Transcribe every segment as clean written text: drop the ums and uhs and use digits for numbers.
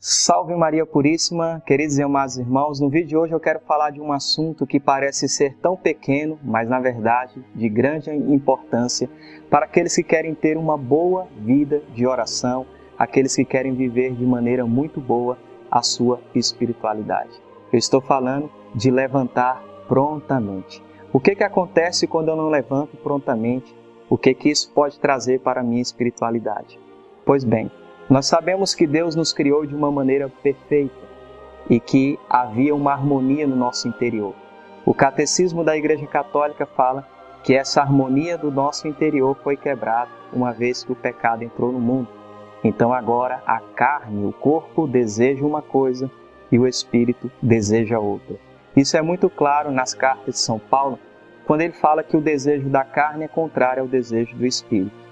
Salve Maria Puríssima, queridos e amados irmãos. No vídeo de hoje eu quero falar de um assunto que parece ser tão pequeno, mas na verdade de grande importância para aqueles que querem ter uma boa vida de oração, aqueles que querem viver de maneira muito boa a sua espiritualidade. Eu estou falando de levantar prontamente. O que acontece quando eu não levanto prontamente? O que isso pode trazer para a minha espiritualidade? Pois bem, nós sabemos que Deus nos criou de uma maneira perfeita e que havia uma harmonia no nosso interior. O Catecismo da Igreja Católica fala que essa harmonia do nosso interior foi quebrada uma vez que o pecado entrou no mundo. Então agora a carne, o corpo deseja uma coisa e o espírito deseja outra. Isso é muito claro nas cartas de São Paulo, quando ele fala que o desejo da carne é contrário ao desejo do espírito.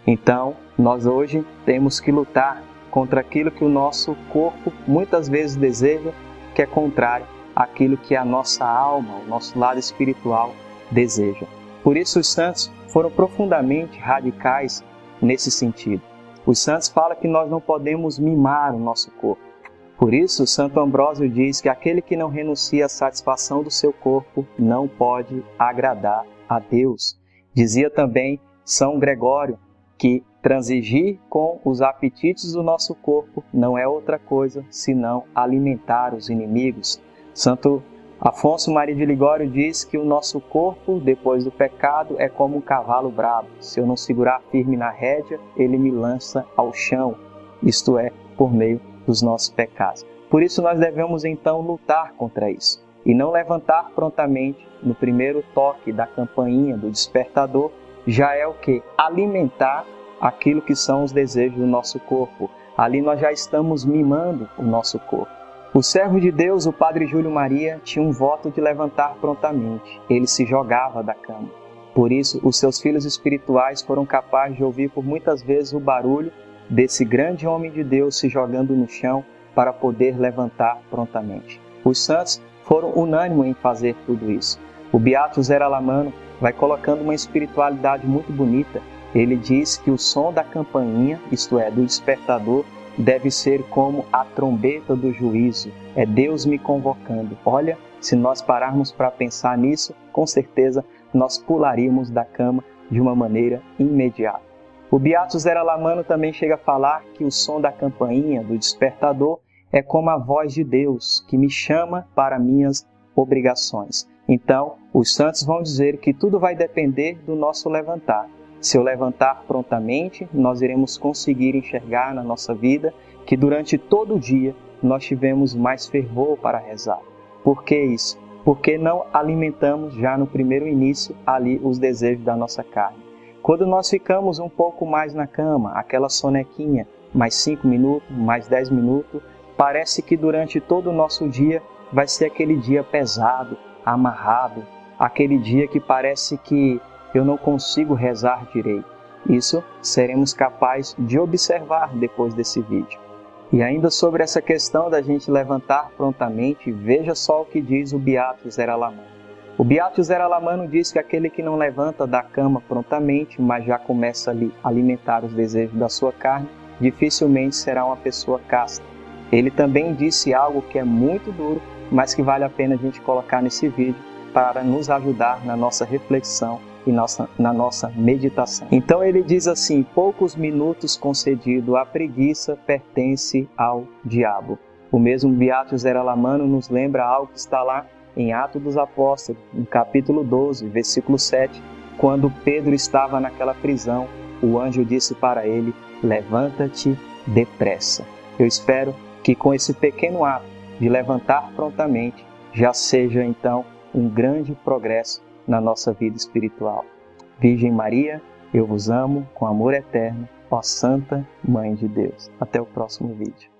Então, nós hoje temos que lutar contra aquilo que o nosso corpo muitas vezes deseja, que é contrário àquilo que a nossa alma, o nosso lado espiritual deseja. Por isso os santos foram profundamente radicais nesse sentido. Os santos falam que nós não podemos mimar o nosso corpo. Por isso, Santo Ambrósio diz que aquele que não renuncia à satisfação do seu corpo não pode agradar a Deus. Dizia também São Gregório que transigir com os apetites do nosso corpo não é outra coisa senão alimentar os inimigos. Santo Afonso Maria de Ligório diz que o nosso corpo, depois do pecado, é como um cavalo bravo. Se eu não segurar firme na rédea, ele me lança ao chão, isto é, por meio dos nossos pecados. Por isso nós devemos então lutar contra isso e não levantar prontamente no primeiro toque da campainha do despertador. Já é o que? Alimentar aquilo que são os desejos do nosso corpo. Ali nós já estamos mimando o nosso corpo. O servo de Deus, o Padre Júlio Maria, tinha um voto de levantar prontamente. Ele se jogava da cama. Por isso, os seus filhos espirituais foram capazes de ouvir por muitas vezes o barulho desse grande homem de Deus se jogando no chão para poder levantar prontamente. Os santos foram unânimes em fazer tudo isso. O Beato Zé Alamano vai colocando uma espiritualidade muito bonita. Ele diz que o som da campainha, isto é, do despertador, deve ser como a trombeta do juízo. É Deus me convocando. Olha, se nós pararmos para pensar nisso, com certeza nós pularíamos da cama de uma maneira imediata. O Beato Zé Alamano também chega a falar que o som da campainha, do despertador, é como a voz de Deus que me chama para minhas obrigações. Então, os santos vão dizer que tudo vai depender do nosso levantar. Se eu levantar prontamente, nós iremos conseguir enxergar na nossa vida que durante todo o dia nós tivemos mais fervor para rezar. Por que isso? Porque não alimentamos já no primeiro início ali os desejos da nossa carne. Quando nós ficamos um pouco mais na cama, aquela sonequinha, mais 5 minutos, mais 10 minutos, parece que durante todo o nosso dia vai ser aquele dia pesado, amarrado, aquele dia que parece que eu não consigo rezar direito. Isso seremos capazes de observar depois desse vídeo. E ainda sobre essa questão da gente levantar prontamente, veja só o que diz o Beato Zé Alamano. O Beato Zé Alamano diz que aquele que não levanta da cama prontamente, mas já começa ali a alimentar os desejos da sua carne, dificilmente será uma pessoa casta. Ele também disse algo que é muito duro, mas que vale a pena a gente colocar nesse vídeo para nos ajudar na nossa reflexão e na nossa meditação. Então ele diz assim: poucos minutos concedido à preguiça pertence ao diabo. O mesmo Beato Zé Alamano nos lembra algo que está lá em Atos dos Apóstolos, no capítulo 12, versículo 7, quando Pedro estava naquela prisão, o anjo disse para ele: levanta-te depressa. Eu espero que com esse pequeno ato de levantar prontamente já seja então um grande progresso na nossa vida espiritual. Virgem Maria, eu vos amo com amor eterno, ó Santa Mãe de Deus. Até o próximo vídeo.